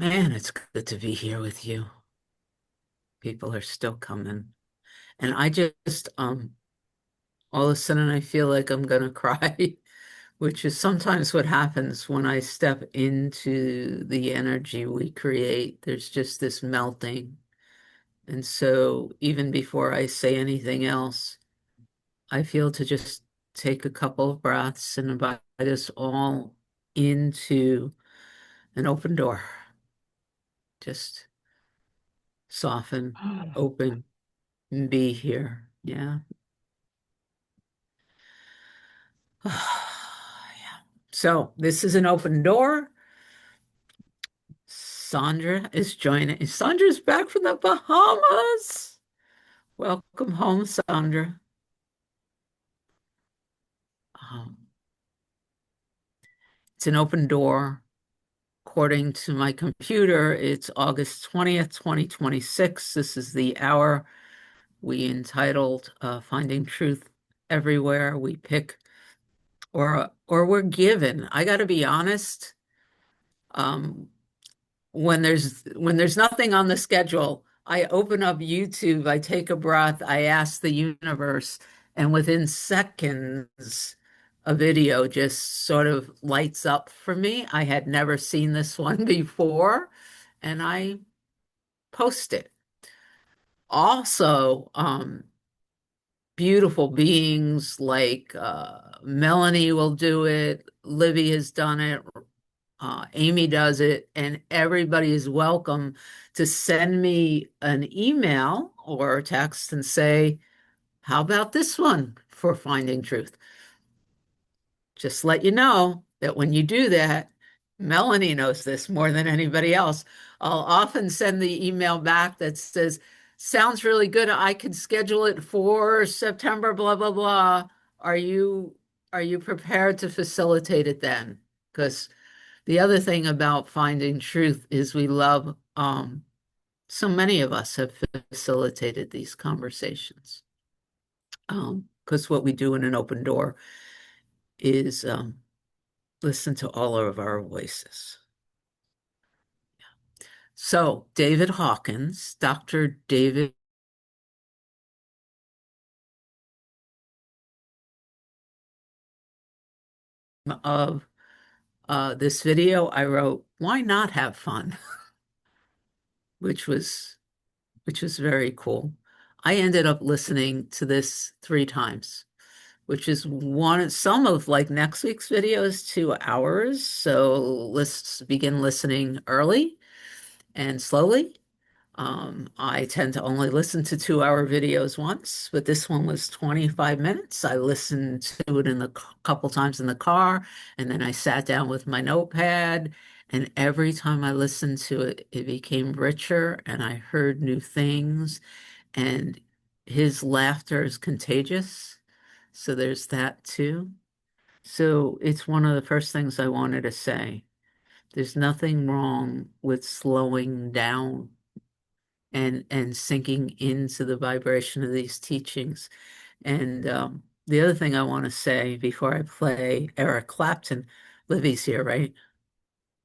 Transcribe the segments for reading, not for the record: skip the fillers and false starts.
Man, it's good to be here with you. People are still coming. And I just, all of a sudden I feel like I'm gonna cry, which is sometimes what happens when I step into the energy we create. There's just this melting. And so even before I say anything else, I feel to just take a couple of breaths and invite us all into an open door. Just soften, open, and be here. Yeah. Yeah. So this is an open door. Sandra is joining. Sandra's back from the Bahamas. Welcome home, Sandra. Um, it's an open door. According to my computer, it's August 20th, 2026. This is the hour we entitled Finding Truth Everywhere. We pick or we're given. I got to be honest. Um, when there's nothing on the schedule, I open up YouTube, I take a breath, I ask the universe, and within seconds, a video just sort of lights up for me. I had never seen this one before, and I post it. Also, beautiful beings like Melanie will do it, Livy has done it, Amy does it, and everybody is welcome to send me an email or a text and say, how about this one for Finding Truth? Just let you know that when you do that, Melanie knows this more than anybody else. I'll often send the email back that says, sounds really good. I can schedule it for September, blah, blah, blah. Are you are you prepared to facilitate it then? Because the other thing about Finding Truth is we love, so many of us have facilitated these conversations. Because what we do in an open door is listen to all of our voices. So, David Hawkins, Dr. David of this video, I wrote, "Why not have fun?" which was which was very cool. I ended up listening to this 3 times, which is some of like next week's video is 2 hours. So let's begin listening early and slowly. I tend to only listen to 2 hour videos once, but this one was 25 minutes. I listened to it in the couple times in the car, and then I sat down with my notepad. And every time I listened to it, it became richer, and I heard new things. And his laughter is contagious. So there's that too. So it's one of the first things I wanted to say. There's nothing wrong with slowing down and sinking into the vibration of these teachings. And the other thing I want to say before I play Eric Clapton, Livy's here, right?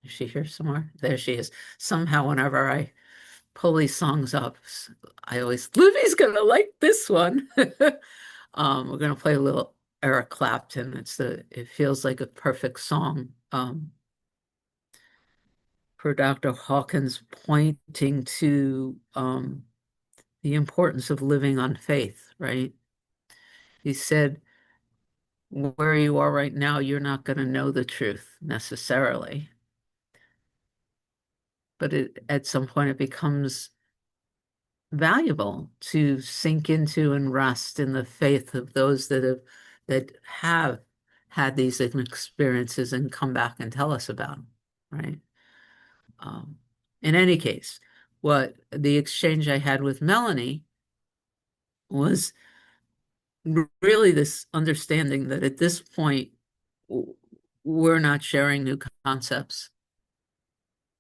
Is she here somewhere? There she is. Somehow, whenever I pull these songs up, I always, Livy's gonna like this one. We're gonna play a little Eric Clapton. It feels like a perfect song. For Dr. Hawkins pointing to the importance of living on faith, right? He said, where you are right now, you're not going to know the truth necessarily, but at some point it becomes valuable to sink into and rest in the faith of those that have had these experiences and come back and tell us about them, right? Um, in any case, what the exchange I had with Melanie was really this understanding that at this point, we're not sharing new concepts.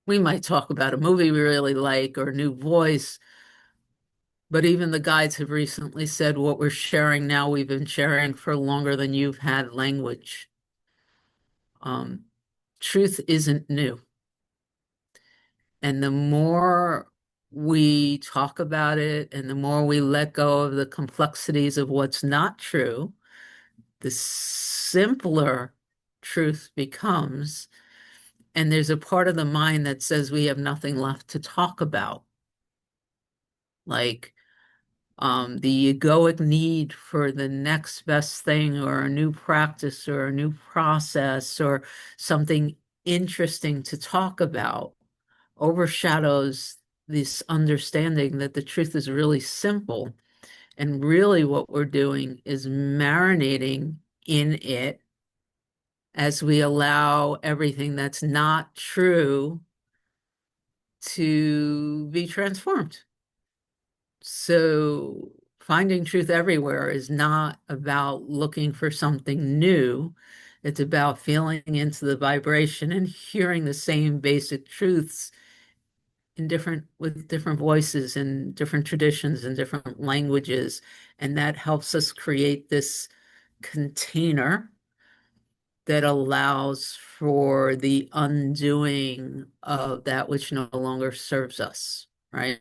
We might talk about a movie we really like or a new voice, but even the guides have recently said what we're sharing now, we've been sharing for longer than you've had language. Truth isn't new. And the more we talk about it and the more we let go of the complexities of what's not true, the simpler truth becomes. And there's a part of the mind that says we have nothing left to talk about. Like the egoic need for the next best thing or a new practice or a new process or something interesting to talk about overshadows this understanding that the truth is really simple. And really what we're doing is marinating in it as we allow everything that's not true to be transformed. So finding truth everywhere is not about looking for something new. It's about feeling into the vibration and hearing the same basic truths with different voices and different traditions and different languages. And that helps us create this container that allows for the undoing of that which no longer serves us, right?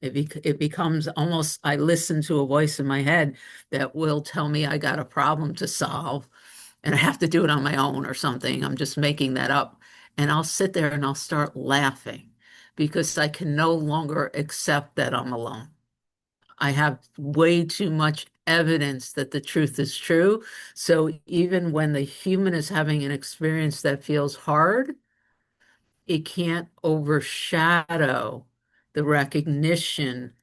It becomes almost, I listen to a voice in my head that will tell me I got a problem to solve and I have to do it on my own or something. I'm just making that up. And I'll sit there and I'll start laughing because I can no longer accept that I'm alone. I have way too much evidence that the truth is true. So even when the human is having an experience that feels hard, it can't overshadow the recognition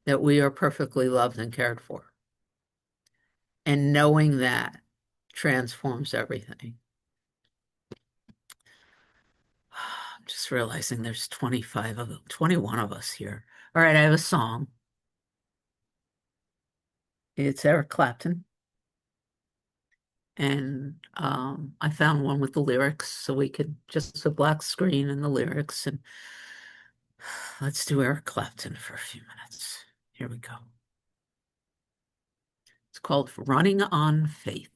that we are perfectly loved and cared for. And knowing that transforms everything. I'm just realizing there's 21 of us here. All right, I have a song. It's Eric Clapton. And I found one with the lyrics, so we could just a black screen and the lyrics. And let's do Eric Clapton for a few minutes. Here we go. It's called Running on Faith.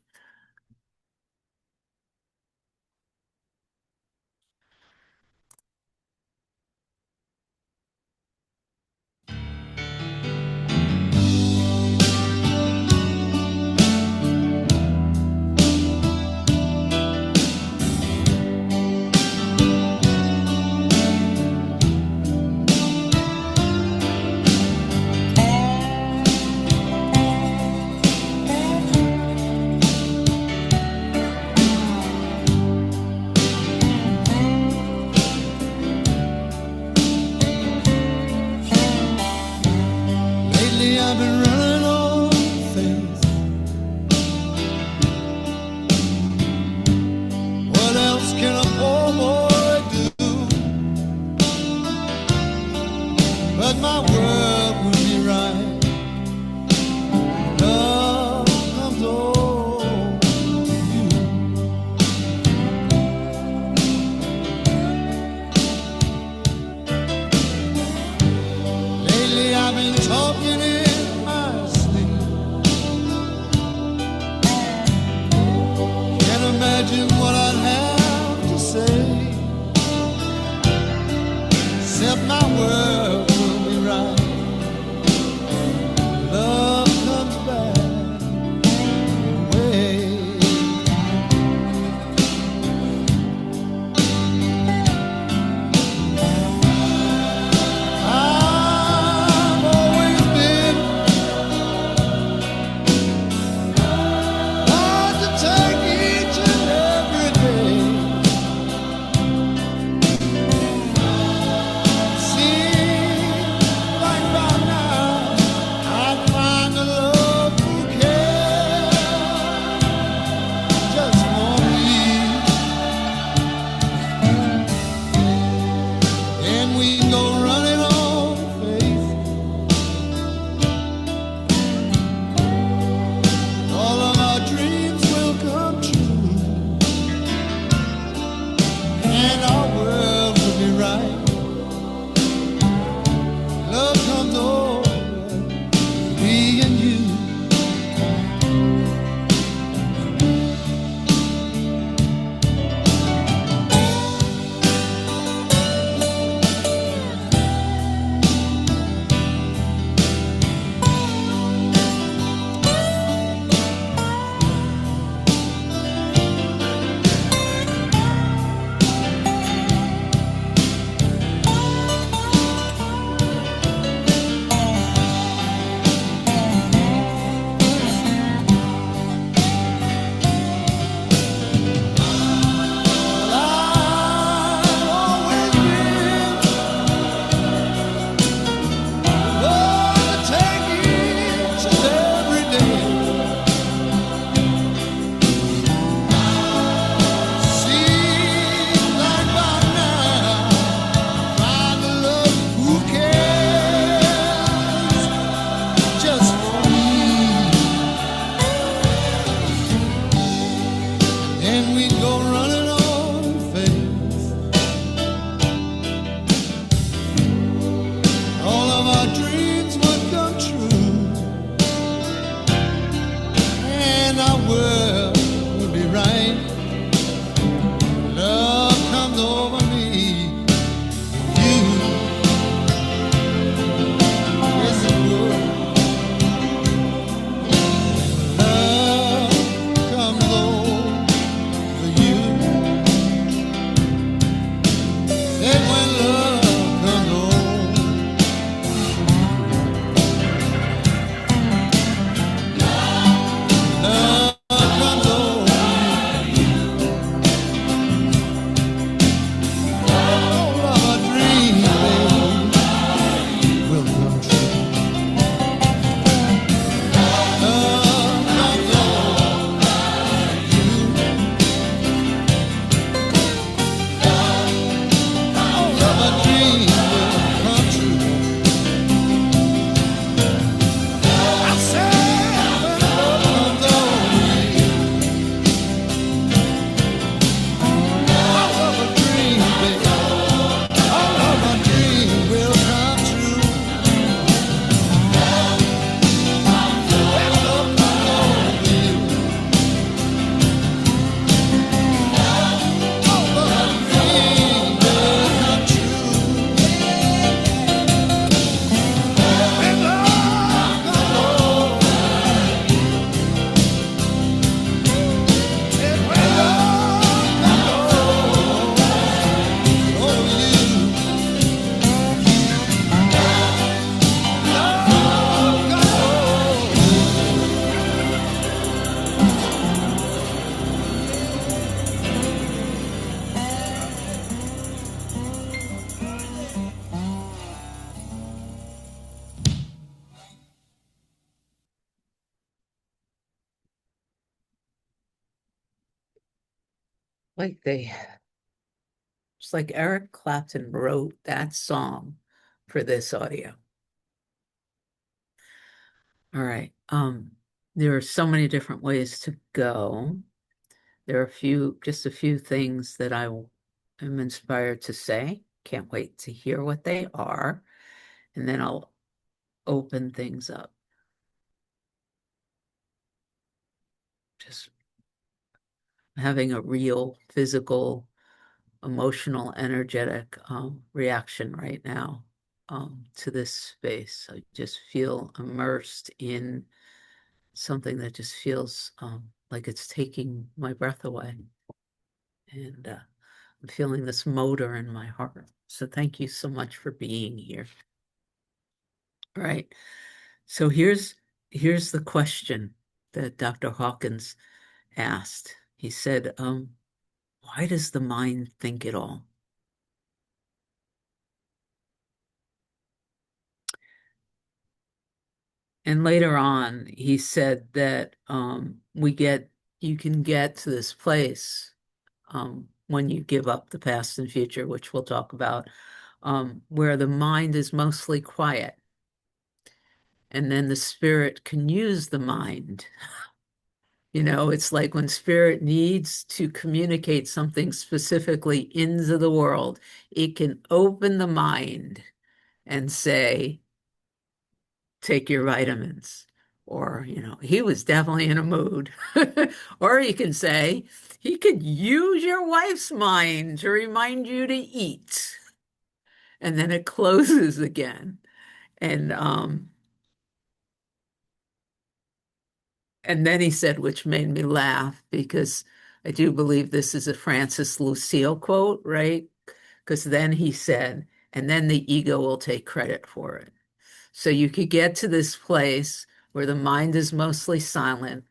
Like they, it's like Eric Clapton wrote that song for this audio. All right. There are so many different ways to go. There are just a few things that am inspired to say. Can't wait to hear what they are, and then I'll open things up. Just having a real physical, emotional, energetic reaction right now to this space. I just feel immersed in something that just feels like it's taking my breath away. And I'm feeling this motor in my heart. So thank you so much for being here. All right. So here's the question that Dr. Hawkins asked. He said, why does the mind think it all? And later on, he said that you can get to this place when you give up the past and future, which we'll talk about, where the mind is mostly quiet. And then the spirit can use the mind. You know, it's like when spirit needs to communicate something specifically into the world, it can open the mind and say, take your vitamins. Or, you know, he was definitely in a mood. Or you can say, he could use your wife's mind to remind you to eat. And then it closes again. And and then he said, which made me laugh because I do believe this is a Francis Lucille quote, right? Because then he said, and then the ego will take credit for it. So you could get to this place where the mind is mostly silent,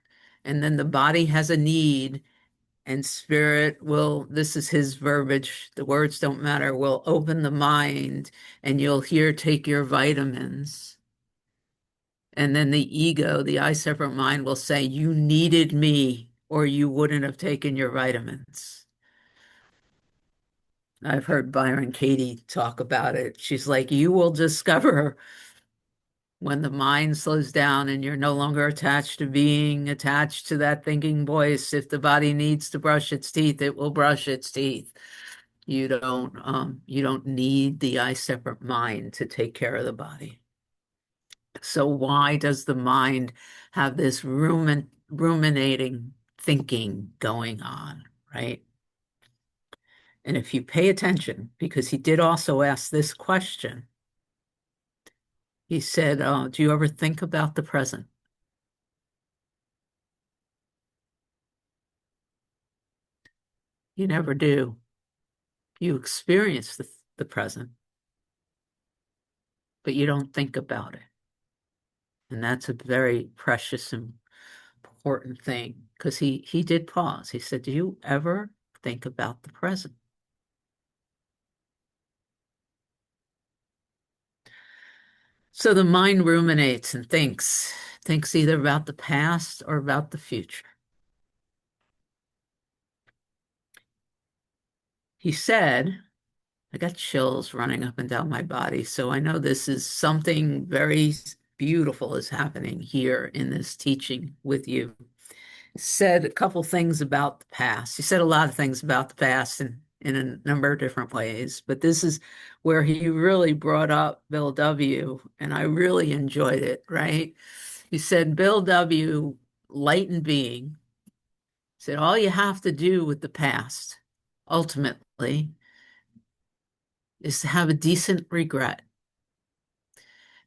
and then the body has a need, and spirit will, this is his verbiage, the words don't matter, will open the mind, and you'll hear, take your vitamins. And then the ego, the I separate mind, will say, you needed me, or you wouldn't have taken your vitamins. I've heard Byron Katie talk about it. She's like, you will discover when the mind slows down and you're no longer attached to being attached to that thinking voice. If the body needs to brush its teeth, it will brush its teeth. You don't need the I separate mind to take care of the body. So why does the mind have this ruminating thinking going on, right? And if you pay attention, because he did also ask this question, he said, do you ever think about the present? You never do. You experience the present, but you don't think about it. And that's a very precious and important thing because he did pause. He said, do you ever think about the present? So the mind ruminates and thinks either about the past or about the future. He said, I got chills running up and down my body. So I know this is something very beautiful is happening here in this teaching with you. Said a couple things about the past. He said a lot of things about the past in a number of different ways, but this is where he really brought up Bill W., and I really enjoyed it, right? He said, Bill W., light and being, said, all you have to do with the past, ultimately, is to have a decent regret.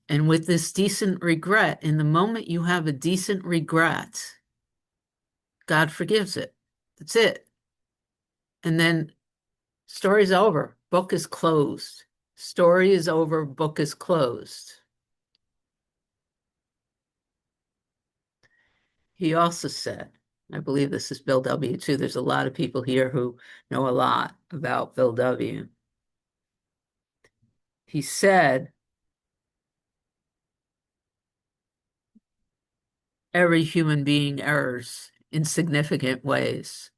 And with this decent regret, in the moment you have a decent regret, God forgives it. That's it. And then story's over. Book is closed. Story is over. Book is closed. He also said, I believe this is Bill W. too. There's a lot of people here who know a lot about Bill W. He said, every human being errs in significant ways.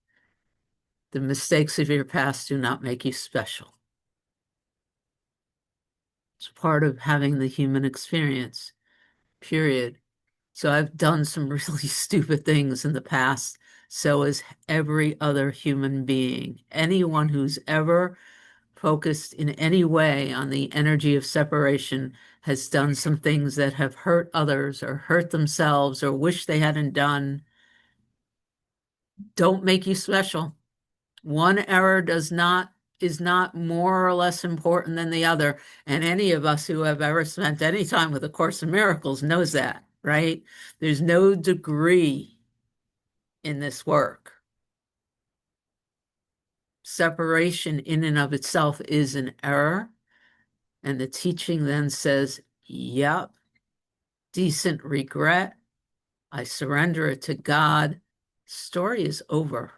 The mistakes of your past do not make you special. It's part of having the human experience, period. So I've done some really stupid things in the past. So has every other human being. Anyone who's ever focused in any way on the energy of separation has done some things that have hurt others or hurt themselves or wish they hadn't done. Don't make you special. One error is not more or less important than the other. And any of us who have ever spent any time with A Course in Miracles knows that, right? There's no degree in this work. Separation in and of itself is an error. And the teaching then says, yep, decent regret. I surrender it to God. Story is over.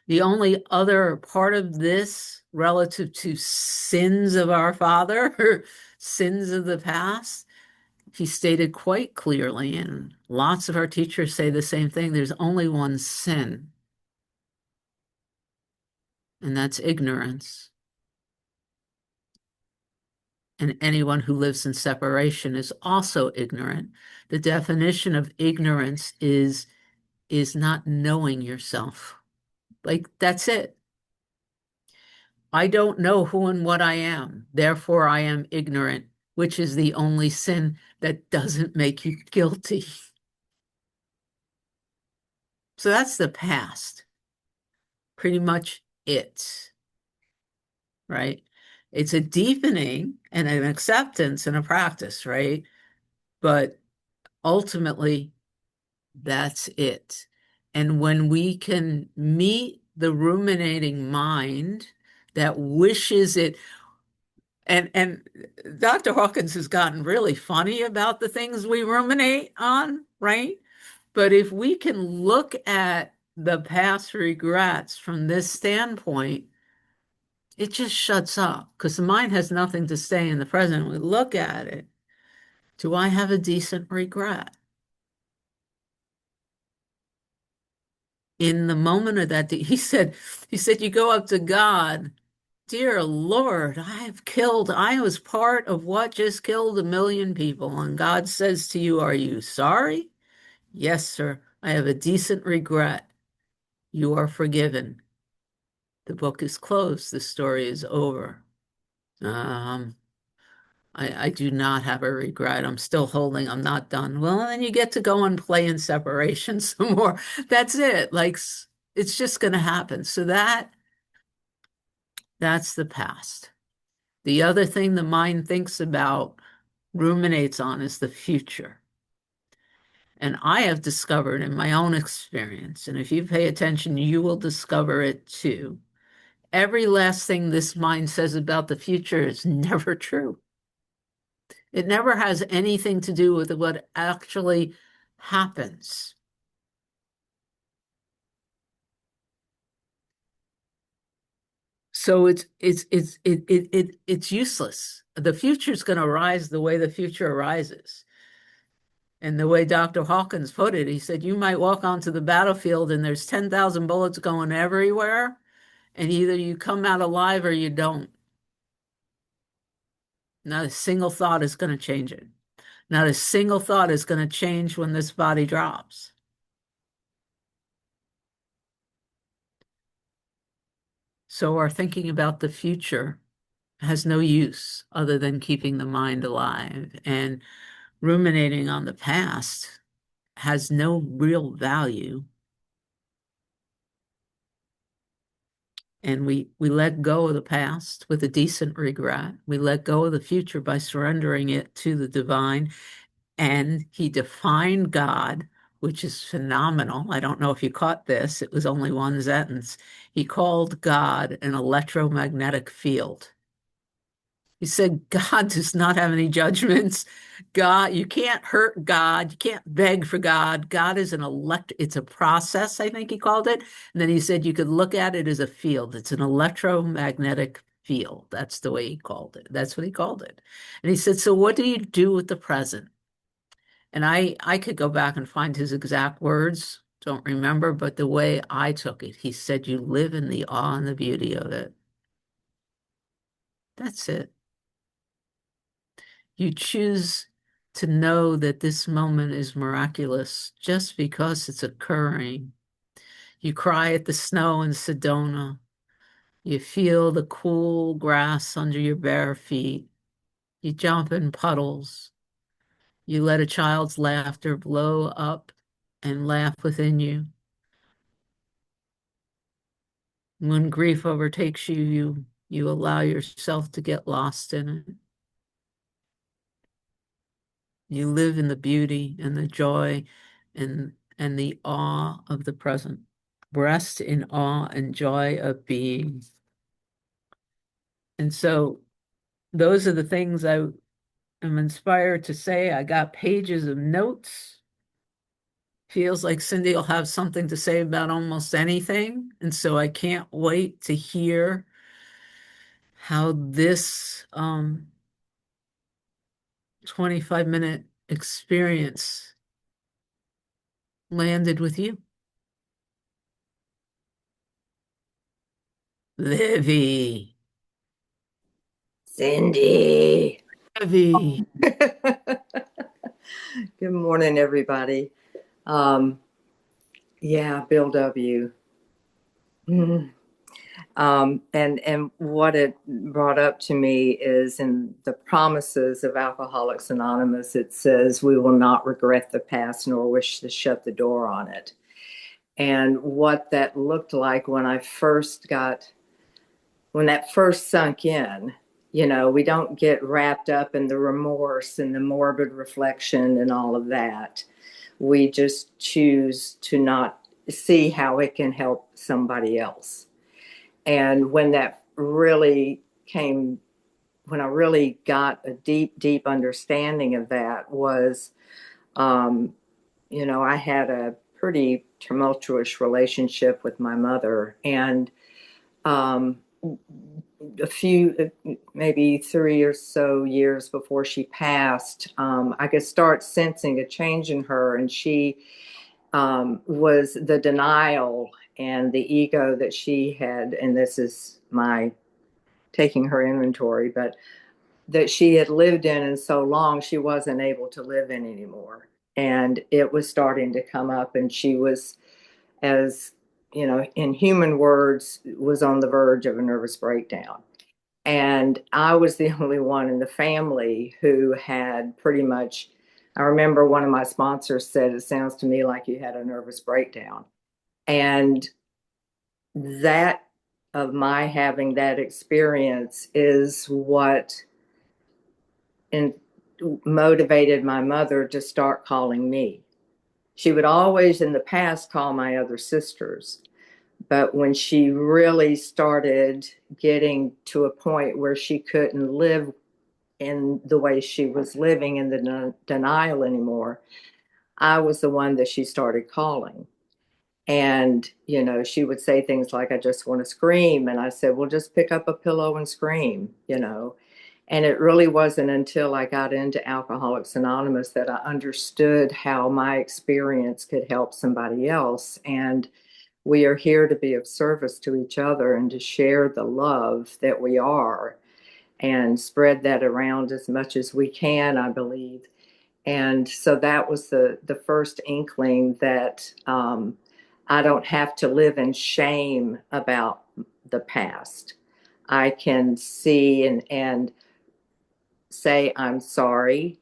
The only other part of this relative to sins of our father, or sins of the past, he stated quite clearly, and lots of our teachers say the same thing, there's only one sin, and that's ignorance. And anyone who lives in separation is also ignorant. The definition of ignorance is not knowing yourself. Like, that's it. I don't know who and what I am, therefore I am ignorant, which is the only sin that doesn't make you guilty. So that's the past. Pretty much it, right? It's a deepening and an acceptance and a practice, right? But ultimately, that's it. And when we can meet the ruminating mind that wishes it, and Dr. Hawkins has gotten really funny about the things we ruminate on, right? But if we can look at the past regrets from this standpoint, it just shuts up because the mind has nothing to say in the present. We look at it. Do I have a decent regret? In the moment of that, he said, you go up to God, dear Lord, I was part of what just killed 1 million people. And God says to you, are you sorry? Yes, sir. I have a decent regret. You are forgiven. The book is closed. The story is over. Um, I do not have a regret. I'm still holding. I'm not done. Well, then you get to go and play in separation some more. That's it. Like, it's just going to happen. So that's the past. The other thing the mind thinks about, ruminates on, is the future. And I have discovered in my own experience, and if you pay attention, you will discover it too. Every last thing this mind says about the future is never true. It never has anything to do with what actually happens. So it's useless. The future is going to arise the way the future arises. And the way Dr. Hawkins put it, he said, you might walk onto the battlefield and there's 10,000 bullets going everywhere, and either you come out alive or you don't. Not a single thought is going to change it. Not a single thought is going to change when this body drops. So our thinking about the future has no use other than keeping the mind alive. And ruminating on the past has no real value. And we let go of the past with a decent regret. We let go of the future by surrendering it to the divine. And he defined God, which is phenomenal. I don't know if you caught this. It was only one sentence. He called God an electromagnetic field. He said, God does not have any judgments. God, you can't hurt God. You can't beg for God. God is it's a process, I think he called it. And then he said you could look at it as a field. It's an electromagnetic field. That's the way he called it. That's what he called it. And he said, so what do you do with the present? And I could go back and find his exact words don't remember, but the way I took it, he said, you live in the awe and the beauty of it. That's it. You choose to know that this moment is miraculous just because it's occurring. You cry at the snow in Sedona. You feel the cool grass under your bare feet. You jump in puddles. You let a child's laughter blow up and laugh within you. When grief overtakes you, you allow yourself to get lost in it. You live in the beauty and the joy and the awe of the present. Rest in awe and joy of being. And so those are the things I am inspired to say. I got pages of notes. Feels like Cindy will have something to say about almost anything. And so I can't wait to hear how this 25-minute experience landed with you. Livy. Cindy. Livy. Good morning, everybody. Yeah, Bill W. Mhm. And what it brought up to me is in the promises of Alcoholics Anonymous, it says, we will not regret the past nor wish to shut the door on it. And what that looked like when that first sunk in, we don't get wrapped up in the remorse and the morbid reflection and all of that. We just choose to not see how it can help somebody else. And when I really got a deep, deep understanding of that was, I had a pretty tumultuous relationship with my mother. And a few, maybe 3 or so years before she passed, I could start sensing a change in her. And she was the denial and the ego that she had, and this is my taking her inventory, but that she had lived in so long, she wasn't able to live in anymore. And it was starting to come up, and she was, as in human words, was on the verge of a nervous breakdown. And I was the only one in the family who had pretty much, I remember one of my sponsors said, it sounds to me like you had a nervous breakdown. And that, of my having that experience, is what motivated my mother to start calling me. She would always in the past call my other sisters. But when she really started getting to a point where she couldn't live in the way she was living in the denial anymore, I was the one that she started calling. And, she would say things like, I just want to scream. And I said, well, just pick up a pillow and scream. And it really wasn't until I got into Alcoholics Anonymous that I understood how my experience could help somebody else. And we are here to be of service to each other and to share the love that we are and spread that around as much as we can, I believe. And so that was the first inkling that I don't have to live in shame about the past. I can see and say I'm sorry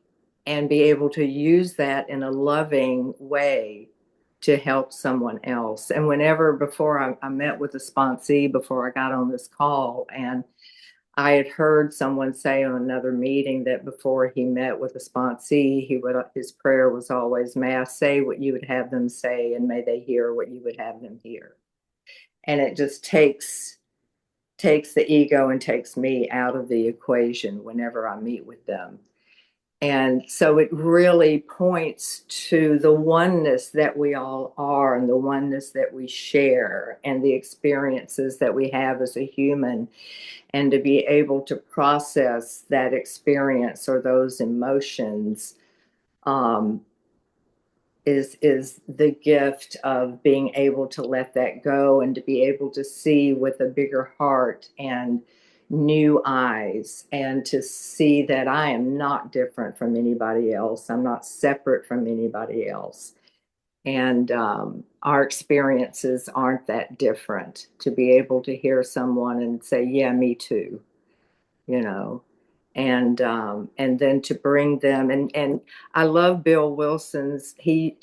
and be able to use that in a loving way to help someone else. And whenever before I met with a sponsee before I got on this call, and I had heard someone say on another meeting that before he met with a sponsee, his prayer was always, may I say what you would have them say, and may they hear what you would have them hear. And it just takes the ego and takes me out of the equation whenever I meet with them. And so it really points to the oneness that we all are and the oneness that we share and the experiences that we have as a human, and to be able to process that experience or those emotions is the gift of being able to let that go and to be able to see with a bigger heart and new eyes, and to see that I am not different from anybody else. I'm not separate from anybody else. And our experiences aren't that different. To be able to hear someone and say, yeah, me too, you know, and then to bring them, and I love Bill Wilson's, he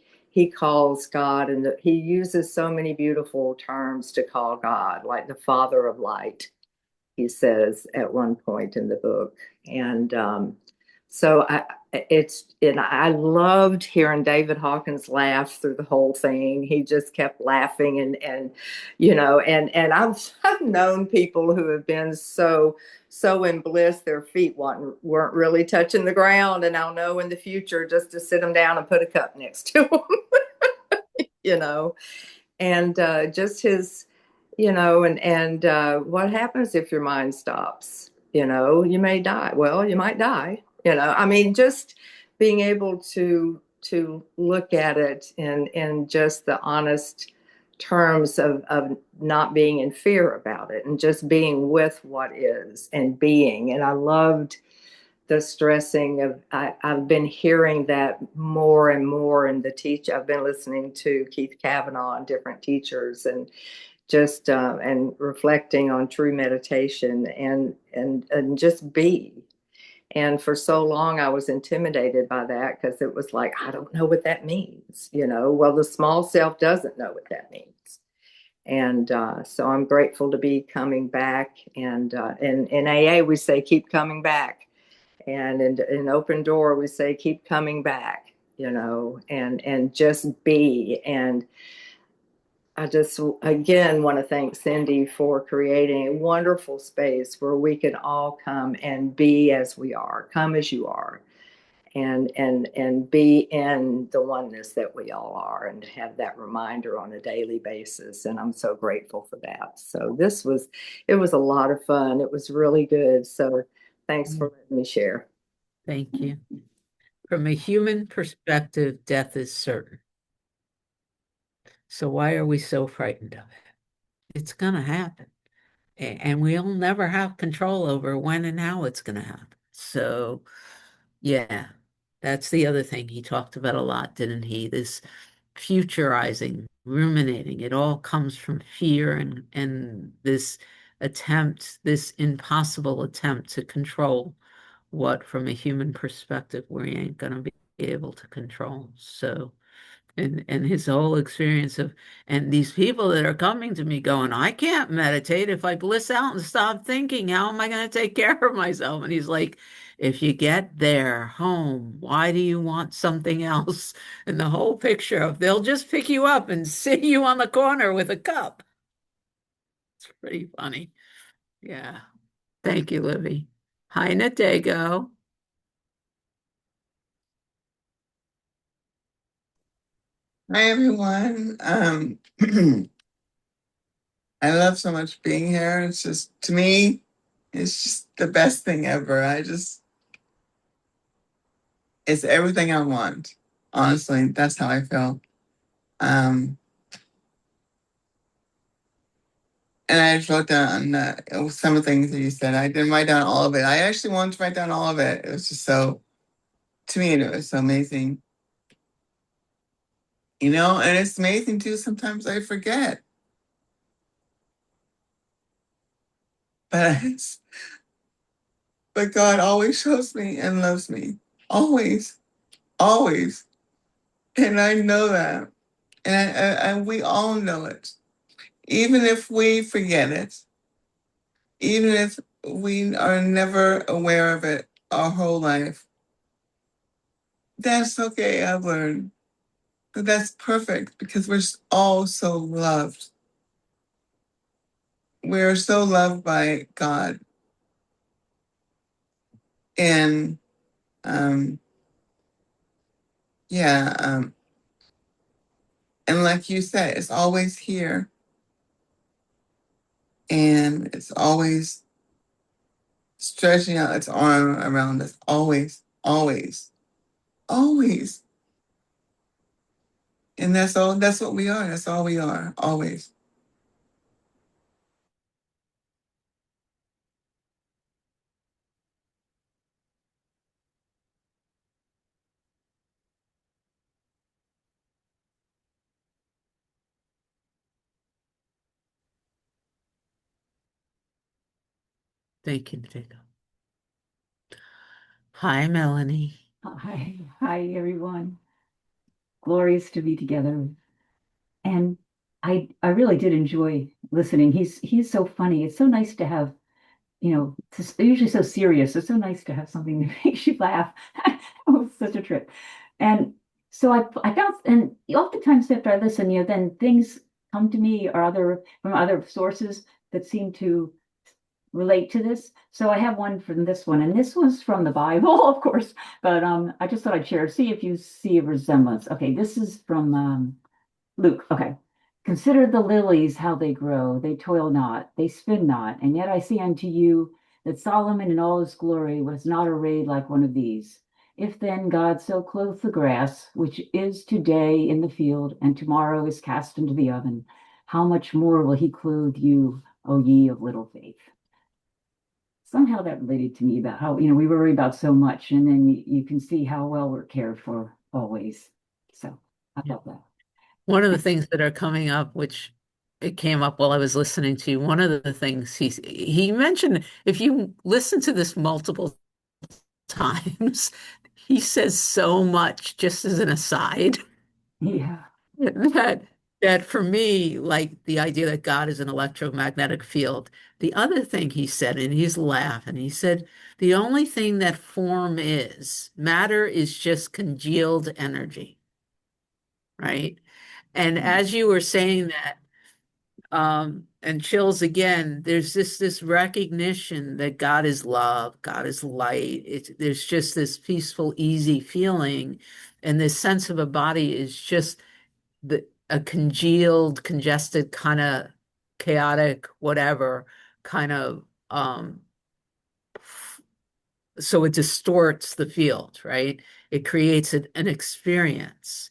calls God, and he uses so many beautiful terms to call God, like the Father of Light, he says at one point in the book. And so I loved hearing David Hawkins laugh through the whole thing. He just kept laughing, and and I've known people who have been so in bliss their feet weren't really touching the ground, and I'll know in the future just to sit them down and put a cup next to them, you know and just his, what happens if your mind stops? You may die. Well, you might die. I mean, just being able to look at it in just the honest terms of not being in fear about it, and just being with what is and being. And I loved the stressing of, I've been hearing that more and more in the teach. I've been listening to Keith Kavanaugh and different teachers, and just and reflecting on true meditation, and just be. And for so long, I was intimidated by that, because it was like, I don't know what that means. Well, the small self doesn't know what that means. And so I'm grateful to be coming back. And in AA, we say, keep coming back. And in Open Door, we say, keep coming back, and just be. And I just, again, want to thank Cindy for creating a wonderful space where we can all come and be as we are, come as you are, and be in the oneness that we all are, and have that reminder on a daily basis. And I'm so grateful for that. So it was a lot of fun. It was really good. So thanks for letting me share. Thank you. From a human perspective, death is certain. So why are we so frightened of it? It's going to happen. And we'll never have control over when and how it's going to happen. So, yeah, that's the other thing he talked about a lot, didn't he? This futurizing, ruminating. It all comes from fear and this attempt, this impossible attempt to control what, from a human perspective, we ain't going to be able to control. So, and his whole experience of, and these people that are coming to me going, I can't meditate. If I bliss out and stop thinking, how am I going to take care of myself? And he's like, if you get there home, why do you want something else? And the whole picture of, they'll just pick you up and sit you on the corner with a cup. It's pretty funny. Yeah. Thank you, Libby. Hi, Natego. Hi everyone. I love so much being here. It's just, to me, it's just the best thing ever. It's everything I want. Honestly, that's how I feel. Um, and I just wrote down some of the things that you said. I didn't write down all of it. I actually wanted to write down all of it. It was just so, to me, it was so amazing. And it's amazing too. Sometimes I forget, but but God always shows me and loves me. Always, always. And I know that. And we all know it. Even if we forget it, even if we are never aware of it our whole life, that's okay. I've learned that that's perfect, because we're all so loved. We're so loved by God. And um, yeah, and like you said, it's always here, and it's always stretching out its arm around us. Always, always, always. And that's all, that's what we are. That's all we are, always. Thank you, Jacob. Hi, Melanie. Hi, everyone. Glorious to be together. And I really did enjoy listening. He's so funny. It's so nice to have, they're usually so serious. It's so nice to have something that makes you laugh. It was such a trip. And so I found, and oftentimes after I listen, then things come to me or from other sources that seem to relate to this. So I have one from this one, and this was from the Bible, of course, but I just thought I'd share, see if you see a resemblance. Okay, this is from Luke. Okay. Consider the lilies, how they grow. They toil not, they spin not. And yet I say unto you that Solomon in all his glory was not arrayed like one of these. If then God so clothe the grass, which is today in the field, and tomorrow is cast into the oven, how much more will he clothe you, O ye of little faith? Somehow that related to me about how, we worry about so much, and then you can see how well we're cared for always. So I love that. One of the things that are coming up, which it came up while I was listening to you, one of the things he mentioned, if you listen to this multiple times, he says so much just as an aside Yeah. that that for me, like the idea that God is an electromagnetic field. The other thing he said, and he's laughing, he said, the only thing that form is, matter is just congealed energy, right? And as you were saying that, and chills again, there's this recognition that God is love, God is light. There's just this peaceful, easy feeling, and this sense of a body is just a congealed, congested, kind of chaotic, whatever kind of so it distorts the field, right? It creates an experience.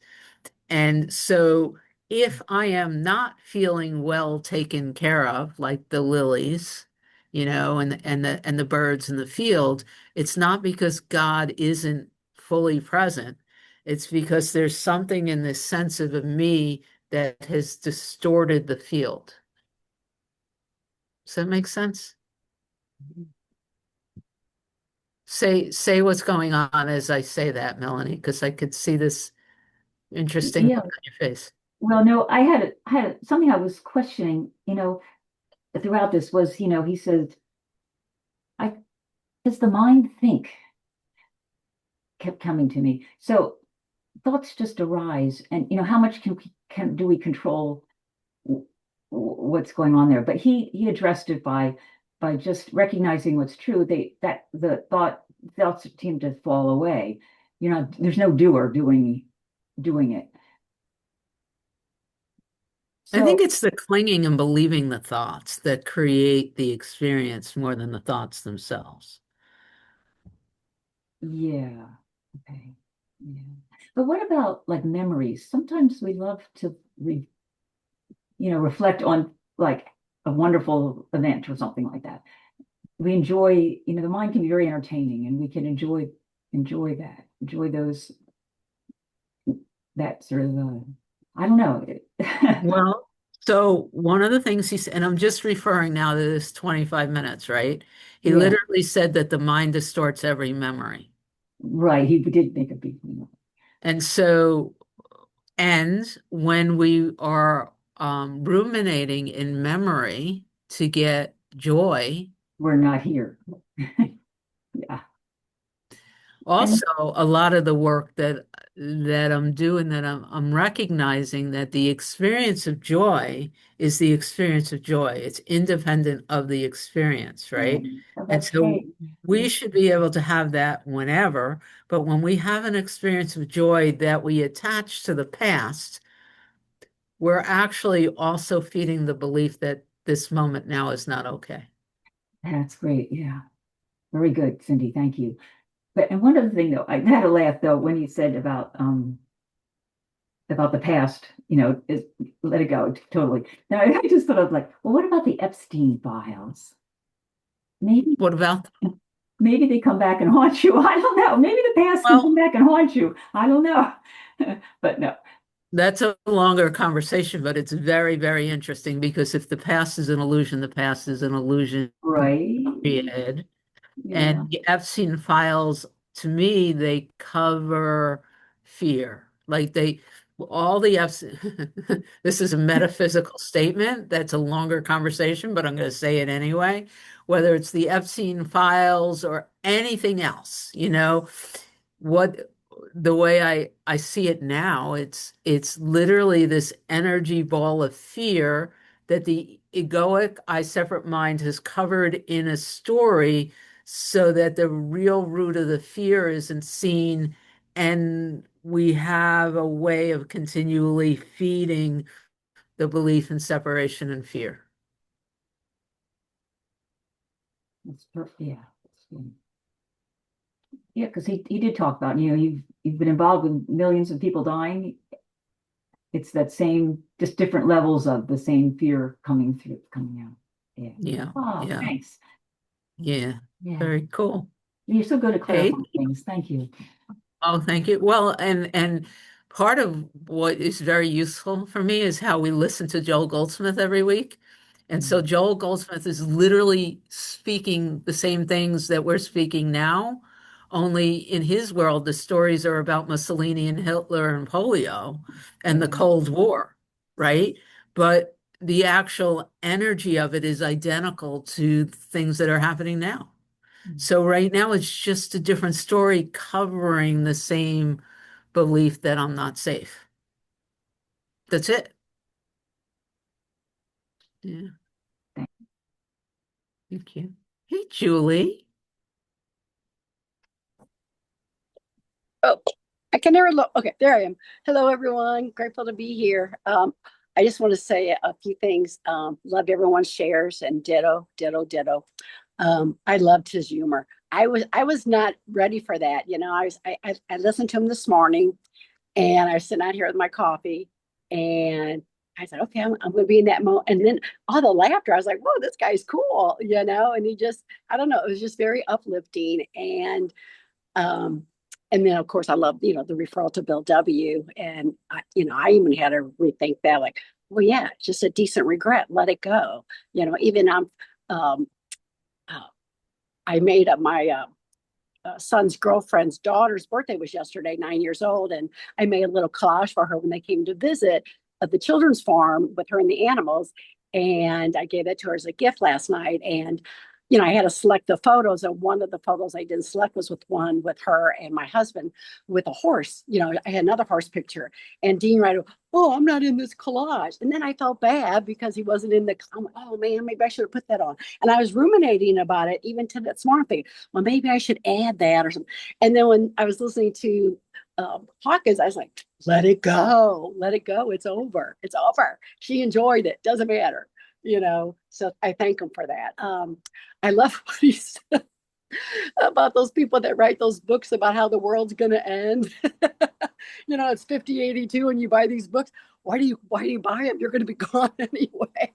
And so if I am not feeling well taken care of, like the lilies, and the birds in the field, it's not because God isn't fully present. It's because there's something in this sense of me that has distorted the field. Does that make sense? Say what's going on as I say that, Melanie, because I could see this interesting Yeah. look on your face. Well, no, I had something I was questioning, throughout this was, he said, I does the mind think kept coming to me. So thoughts just arise, and how much can do we control what's going on there? But he addressed it by just recognizing what's true. That the thoughts seem to fall away. There's no doer doing it. I think So it's the clinging and believing the thoughts that create the experience more than the thoughts themselves. yeah, okay, yeah. But what about like memories? Sometimes we love to reflect on like a wonderful event or something like that. We enjoy, the mind can be very entertaining, and we can enjoy those that sort of I don't know. Well, so one of the things he said, and I'm just referring now to this 25 minutes, right? He Yeah, literally said that the mind distorts every memory. right. He did make a big thing of it. And so, and when we are ruminating in memory to get joy, We're not here. Yeah. And also a lot of the work that I'm doing, that I'm recognizing that the experience of joy is the experience of joy. It's independent of the experience, right? oh, And that's so great. we should be able to have that whenever, but when we have an experience of joy that we attach to the past, we're actually also feeding the belief that this moment now is not okay. That's great. Yeah. Very good, Cindy. Thank you. But and one other thing though, I had a laugh though when you said about about the past, is let it go totally. Now I just thought of like, well, what about the Epstein files? Maybe What about, maybe they come back and haunt you. I don't know. Maybe the past can come well, back and haunt you. I don't know. But no. that's a longer conversation, but it's very, very interesting because if the past is an illusion, the past is an illusion, Right? period. Yeah. And the Epstein files, to me, they cover fear. Like all the Epstein, this is a metaphysical statement. That's a longer conversation, but I'm going to say it anyway. Whether it's the Epstein files or anything else, what the way I see it now, it's literally this energy ball of fear that the egoic I separate mind has covered in a story so that the real root of the fear isn't seen, and we have a way of continually feeding the belief in separation and fear. That's perfect. Yeah. Yeah, because he did talk about, you've been involved with millions of people dying. It's that same, just different levels of the same fear coming out. Yeah. Yeah, Oh, yeah, thanks. yeah. Yeah. Very cool. You're so good at Hey, clarifying things. Thank you. oh, thank you. Well, and part of what is very useful for me is how we listen to Joel Goldsmith every week. And so Mm. Joel Goldsmith is literally speaking the same things that we're speaking now, only in his world, the stories are about Mussolini and Hitler and polio and the Yeah. Cold War, right? But the actual energy of it is identical to things that are happening now. Mm. So right now it's just a different story covering the same belief that I'm not safe. That's it. Yeah, thank you. Hey, Julie. Oh, I can never look. Okay, there I am. Hello, everyone. Grateful to be here. I just want to say a few things. Loved everyone's shares and ditto, ditto, ditto. I loved his humor. I was not ready for that. I listened to him this morning, and I was sitting out here with my coffee, and I said, okay, I'm going to be in that mode. And then all the laughter, I was like, whoa, this guy's cool, And he just, I don't know, it was just very uplifting. Um, and then of course I love, the referral to Bill W. And I even had to rethink that, like, well, yeah, just a decent regret, let it go. Even um, uh, I made up my son's girlfriend's daughter's birthday was yesterday, 9 years old, and I made a little collage for her when they came to visit at the children's farm with her and the animals. And I gave that to her as a gift last night. And I had to select the photos, and one of the photos I didn't select was with one with her and my husband with a horse. I had another horse picture, and Dean right away, oh, I'm not in this collage. And then I felt bad because he wasn't in the. Oh man, maybe I should have put that on. And I was ruminating about it even to that smart thing. Well, maybe I should add that or something. And then when I was listening to Hawkins, I was like, let it go, let it go. It's over. It's over. She enjoyed it. Doesn't matter. So I thank him for that. I love what he said about those people that write those books about how the world's going to end. It's 5082 and you buy these books. Why do you buy them? You're going to be gone anyway. And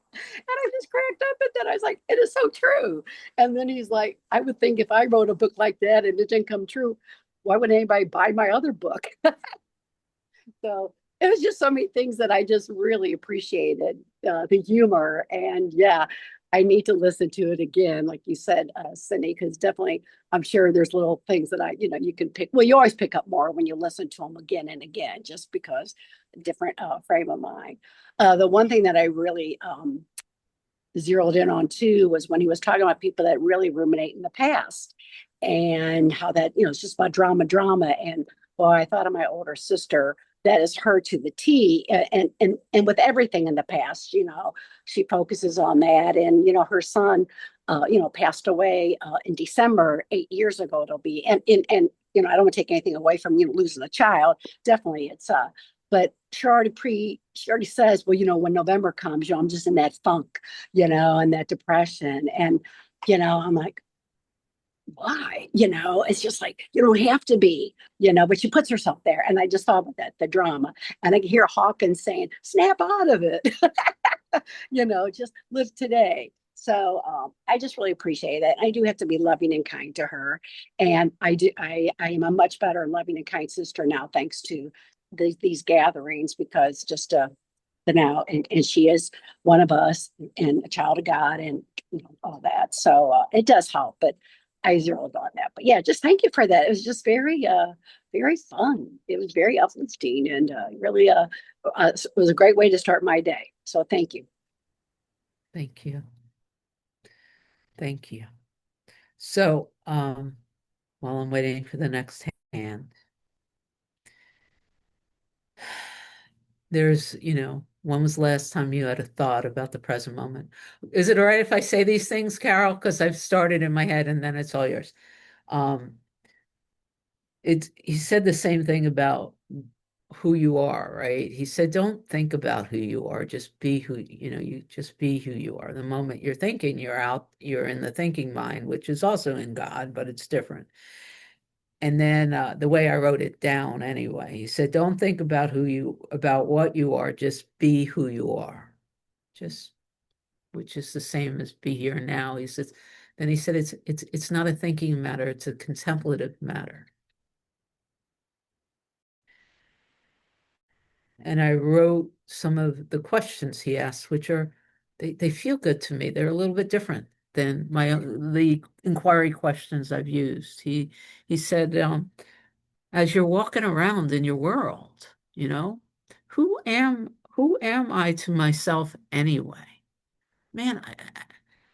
I just cracked up at that. I was like, it is so true. And then he's like, I would think if I wrote a book like that and it didn't come true, why would anybody buy my other book? So it was just so many things that I just really appreciated, the humor. And yeah, I need to listen to it again, like you said, Cindy, because definitely I'm sure there's little things that you can pick. Well, you always pick up more when you listen to them again and again, just because different frame of mind. The one thing that I really zeroed in on too was when he was talking about people that really ruminate in the past and how that, it's just about drama, drama. And well, I thought of my older sister. That is her to the T, and with everything in the past, she focuses on that. And her son, passed away in December 8 years ago. It'll be, and I don't want to take anything away from losing a child. Definitely, it's but she already says, well, when November comes, I'm just in that funk, and that depression, and I'm like, why? It's just like, you don't have to be, but she puts herself there. And I just thought about that, the drama. And I can hear Hawkins saying, snap out of it, just live today. So I just really appreciate it. I do have to be loving and kind to her. And I am a much better loving and kind sister now, thanks to these gatherings, because just now, and she is one of us and a child of God and all that. So it does help, but I zeroed on that. But yeah, just thank you for that. It was just very fun. It was very uplifting and really it was a great way to start my day. So thank you. Thank you. Thank you. So, while I'm waiting for the next hand, there's, when was the last time you had a thought about the present moment? Is it all right if I say these things, Carol? Because I've started in my head and then it's all yours. He said the same thing about who you are, right? He said, don't think about who you are, just be who, you just be who you are. The moment you're thinking, you're in the thinking mind, which is also in God, but it's different. And then the way I wrote it down anyway, he said, don't think about about what you are, just be who you are. Which is the same as be here now. He said, it's not a thinking matter, it's a contemplative matter. And I wrote some of the questions he asked, which they feel good to me. They're a little bit different than the inquiry questions I've used. He said, as you're walking around in your world, who am I to myself anyway? Man,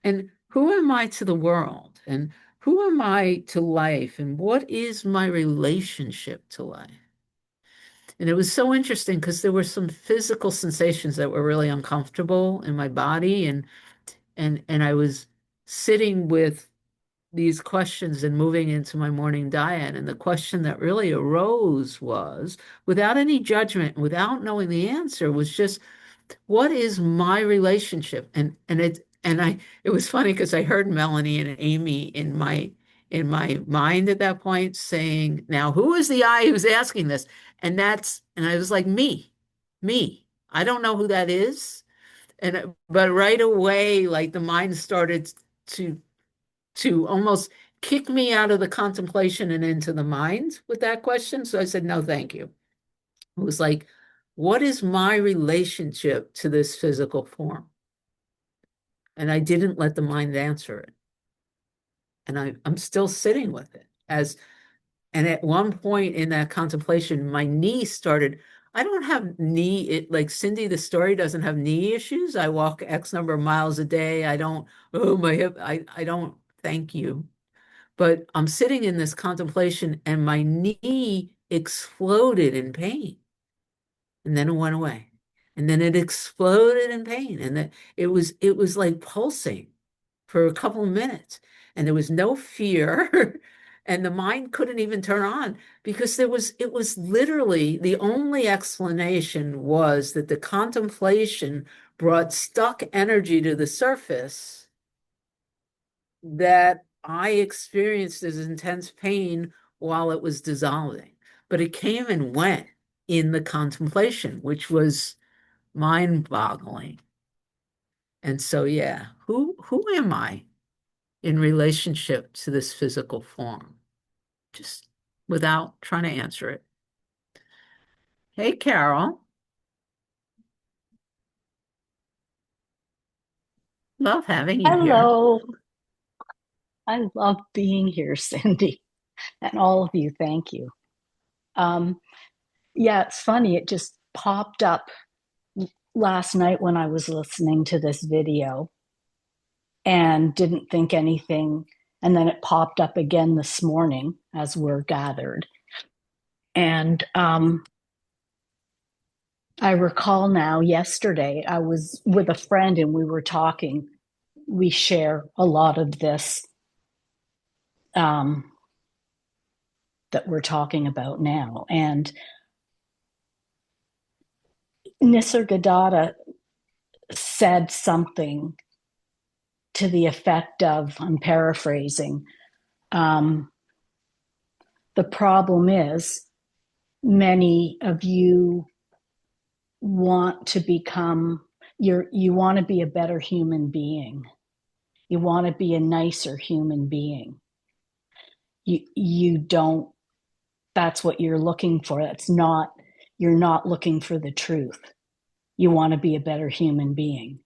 and who am I to the world? And who am I to life? And what is my relationship to life? And it was so interesting because there were some physical sensations that were really uncomfortable in my body, and I was sitting with these questions and moving into my morning diet. And the question that really arose was, without any judgment, without knowing the answer, was just, what is my relationship? It was funny because I heard Melanie and Amy in my mind at that point saying, now who is the I who's asking this? And I was like, me. I don't know who that is. But right away, like the mind started to almost kick me out of the contemplation and into the mind with that question. So I said, no, thank you. It was like, what is my relationship to this physical form? And I didn't let the mind answer it. And I'm still sitting with it and at one point in that contemplation, my knee started. I don't have like Cindy, the story doesn't have knee issues. I walk X number of miles a day. I don't, oh, my hip, I don't, thank you. But I'm sitting in this contemplation and my knee exploded in pain. And then it went away. And then it exploded in pain. And then it was like pulsing for a couple of minutes. And there was no fear. And the mind couldn't even turn on because it was literally the only explanation was that the contemplation brought stuck energy to the surface that I experienced as intense pain while it was dissolving. But it came and went in the contemplation, which was mind-boggling. And so, yeah, who am I in relationship to this physical form? Just without trying to answer it. Hey, Carol. Love having you here. Hello. I love being here, Cindy, and all of you. Thank you. Yeah, it's funny. It just popped up last night when I was listening to this video and didn't think anything. And then it popped up again this morning as we're gathered. And I recall now, yesterday, I was with a friend and we were talking. We share a lot of this that we're talking about now. And Nisargadatta said something to the effect of, I'm paraphrasing, The problem is many of you want to become, you want to be a better human being. You want to be a nicer human being. You don't, that's what you're looking for. You're not looking for the truth. You want to be a better human being.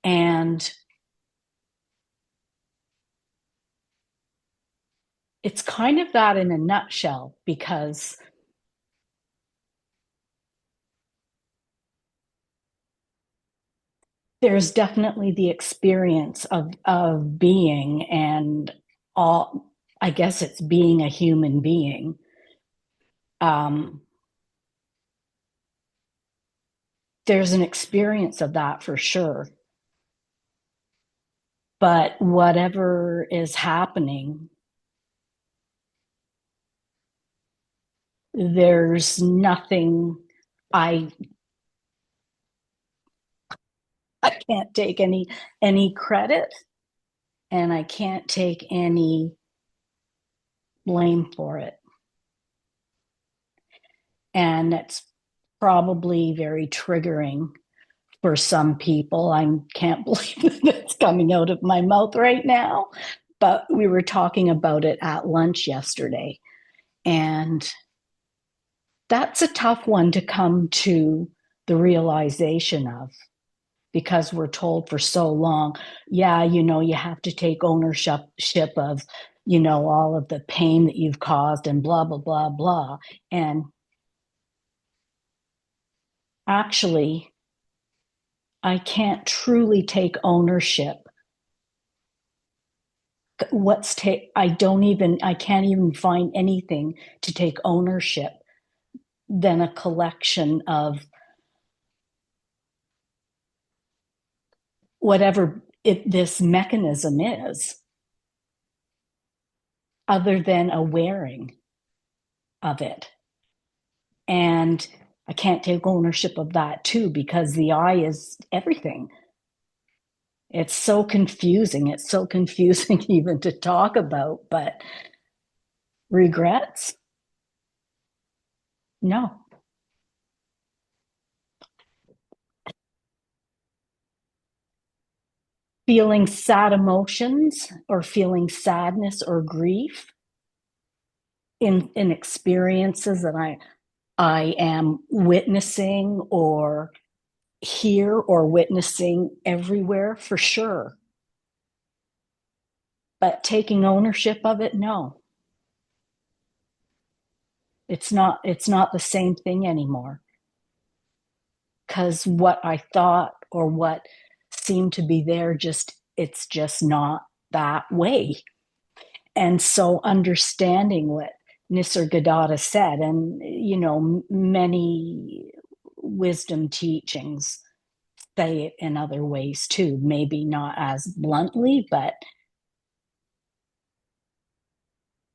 And it's kind of that in a nutshell, because there's definitely the experience of being, and all, I guess it's being a human being. There's an experience of that for sure. But whatever is happening, there's nothing, I can't take any credit, and I can't take any blame for it. And it's probably very triggering for some people. I can't believe that's coming out of my mouth right now, but we were talking about it at lunch yesterday. And that's a tough one to come to the realization of, because we're told for so long, yeah, you have to take ownership of, all of the pain that you've caused and blah, blah, blah, blah. And actually, I can't truly take ownership. I can't even find anything to take ownership than a collection of whatever this mechanism is, other than a wearing of it. And I can't take ownership of that too, because the I is everything. It's so confusing. It's so confusing even to talk about, but regrets? No. Feeling sad emotions or feeling sadness or grief in experiences that I am witnessing or hear or witnessing everywhere, for sure. But taking ownership of it, no. It's not the same thing anymore. Because what I thought or what seemed to be there, it's just not that way. And so understanding what Nisargadatta said, and many wisdom teachings say it in other ways too, maybe not as bluntly, but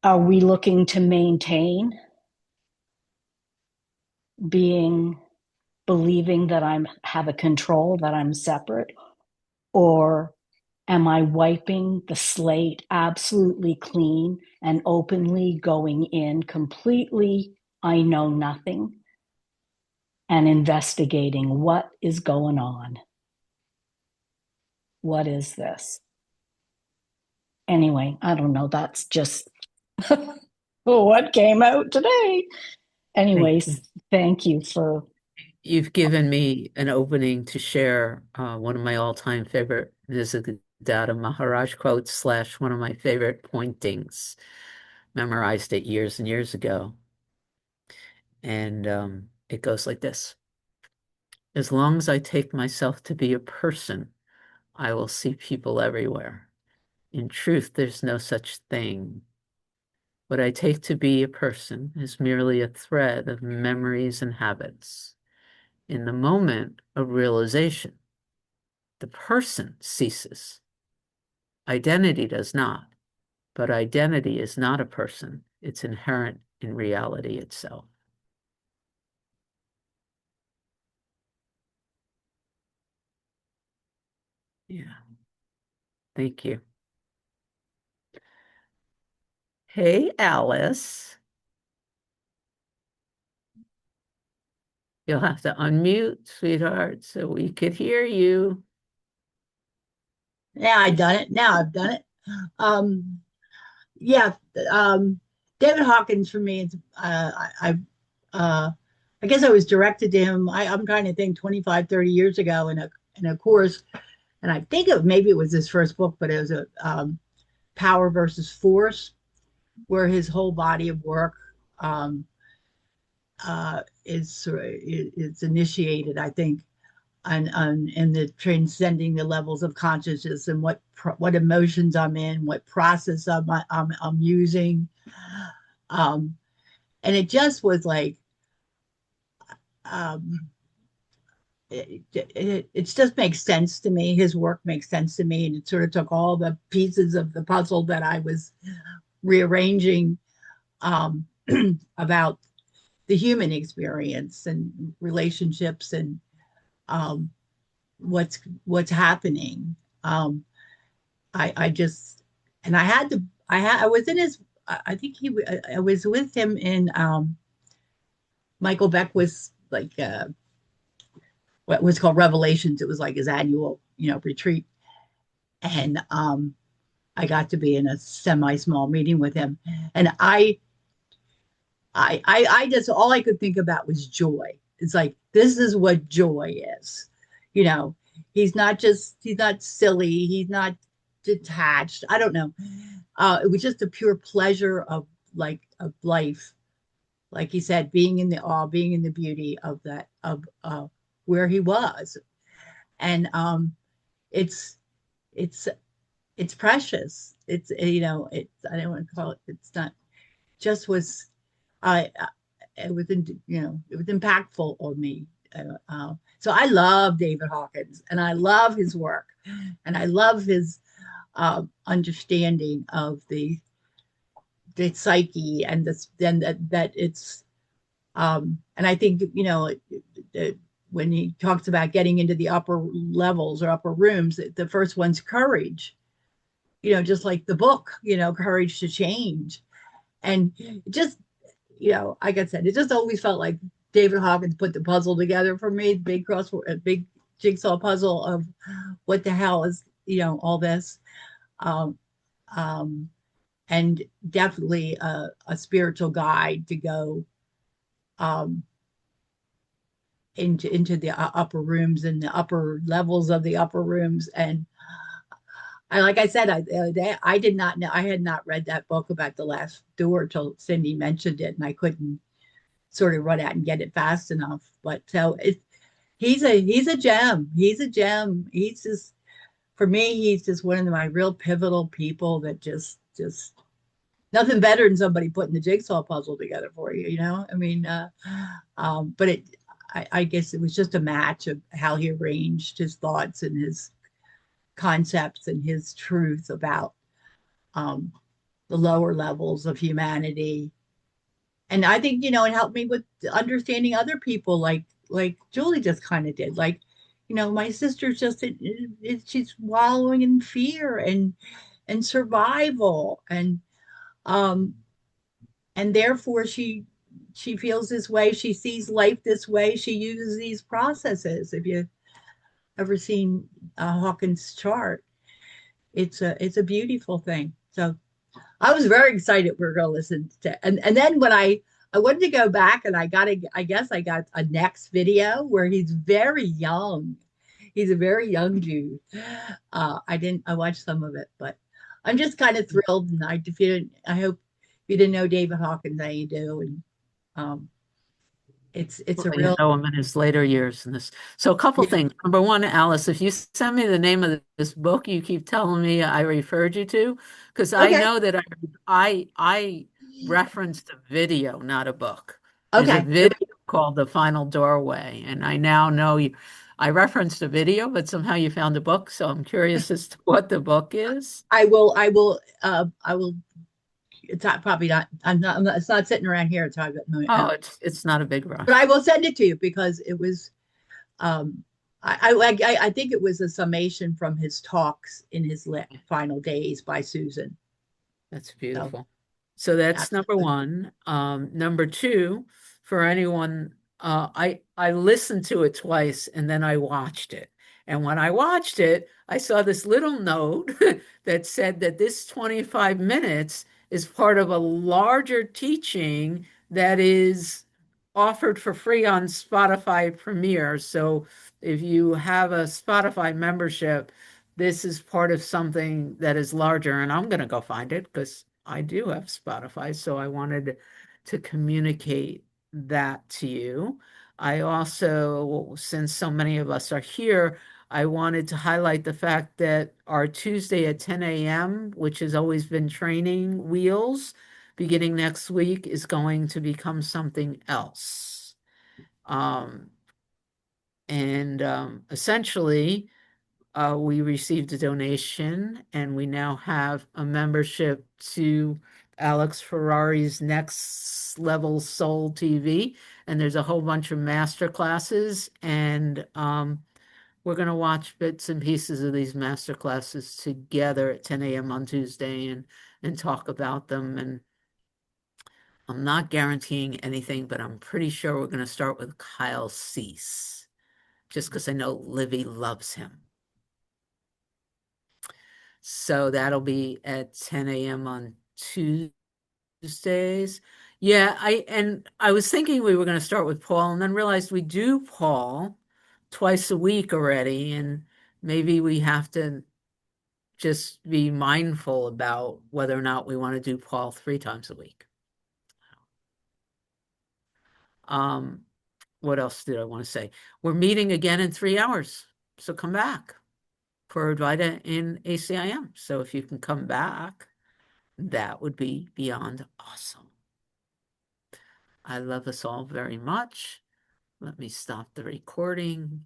are we looking to maintain believing that I have a control, that I'm separate, or am I wiping the slate absolutely clean and openly going in completely, I know nothing, and investigating what is going on? What is this? Anyway, I don't know. That's just what came out today. Anyways, thank you for. You've given me an opening to share one of my all-time favorite Nisargadatta Maharaj quotes / one of my favorite pointings. Memorized it years and years ago. And it goes like this. As long as I take myself to be a person, I will see people everywhere. In truth, there's no such thing. What I take to be a person is merely a thread of memories and habits. In the moment of realization, the person ceases. Identity does not, but identity is not a person. It's inherent in reality itself. Yeah. Thank you. Hey, Alice. You'll have to unmute, sweetheart, so we could hear you. Yeah, I've done it. Now I've done it. Um, yeah, David Hawkins for me. Uh, I guess I was directed to him. I'm trying to think 25, 30 years ago in a course, and I think maybe it was his first book, but it was a Power versus Force, where his whole body of work um, is initiated, I think, on the transcending the levels of consciousness and what emotions I'm in, what process I'm using, um, and it just was like um, it just makes sense to me. His work makes sense to me, and it sort of took all the pieces of the puzzle that I was rearranging um, about the human experience and relationships and um, what's happening. I just and I had to I was in his I think I was with him in Michael Beck was like what was called Revelations. It was like his annual retreat, and I got to be in a semi small meeting with him, and I just all I could think about was joy. It's like this is what joy is, you know. He's not silly. He's not detached. I don't know. It was just a pure pleasure of life. Like he said, being in the awe, being in the beauty of that of where he was, and it's it's it's precious. It's I don't want to call it. It's not just was I it was it was impactful on me. So I love David Hawkins, and I love his work, and I love his understanding of the psyche and this then that it's and I think when he talks about getting into the upper levels or upper rooms, the first one's courage, just like the book, courage to change. And just like I said, it just always felt like David Hawkins put the puzzle together for me, a big jigsaw puzzle of what the hell is all this. um, um, and definitely a spiritual guide to go um, into the upper rooms and the upper levels of the upper rooms. And like I said, I did not know, I had not read that book about the last door till Cindy mentioned it, and I couldn't sort of run out and get it fast enough. But so he's a gem. He's a gem. He's just for me, he's just one of my real pivotal people that just nothing better than somebody putting the jigsaw puzzle together for you, I mean, but I guess it was just a match of how he arranged his thoughts and his concepts and his truth about um, the lower levels of humanity. And I think, it helped me with understanding other people like Julie just kind of did. Like, my sister's just she's wallowing in fear and survival um and therefore she feels this way, she sees life this way, she uses these processes. If you ever seen Hawkins chart, it's a beautiful thing. So I was very excited we were going to listen to, and then when I wanted to go back, and I guess I got a next video where he's very young. He's a very young dude. I watched some of it, but I'm just kind of thrilled. And I hope if you didn't know David Hawkins, now you do. And um, it's a Well, you real know him in his later years in this. So a couple yeah. things. Number one, Alice, if you send me the name of this book you keep telling me I referred you to, because I Okay, know that I referenced a video, not a book. There's a okay. video called The Final Doorway, and I now know you. I referenced a video, but somehow you found a book, so I'm curious as to what the book is. I will. It's not, probably not. I'm not. It's not sitting around here. It's probably, Oh, it's not a big but I rush. will send it to you because it was um, I think it was a summation from his talks in his final days by Susan. That's So beautiful. So that's number Absolutely. one. Number two, for anyone, I listened to it twice and then I watched it. And when I watched it, I saw this little note that said that this 25 minutes is part of a larger teaching that is offered for free on Spotify Premiere. So if you have a Spotify membership, this is part of something that is larger. And I'm going to go find it because I do have Spotify. So I wanted to communicate that to you. I also, since so many of us are here, I wanted to highlight the fact that our Tuesday at 10 a.m., which has always been training wheels, beginning next week, is going to become something else. Essentially, we received a donation and we now have a membership to Alex Ferrari's Next Level Soul TV. And there's a whole bunch of master classes. And we're going to watch bits and pieces of these master classes together at 10 a.m. on Tuesday and talk about them. And I'm not guaranteeing anything, but I'm pretty sure we're going to start with Kyle Cease, just because I know Livy loves him. So that'll be at 10 a.m. on Tuesdays. Yeah, I was thinking we were going to start with Paul and then realized we do Paul twice a week already, and maybe we have to just be mindful about whether or not we want to do Paul 3 times a week. What else did I want to say? We're meeting again in 3 hours, so come back for Advaita in ACIM. So if you can come back, that would be beyond awesome. I love us all very much. Let me stop the recording.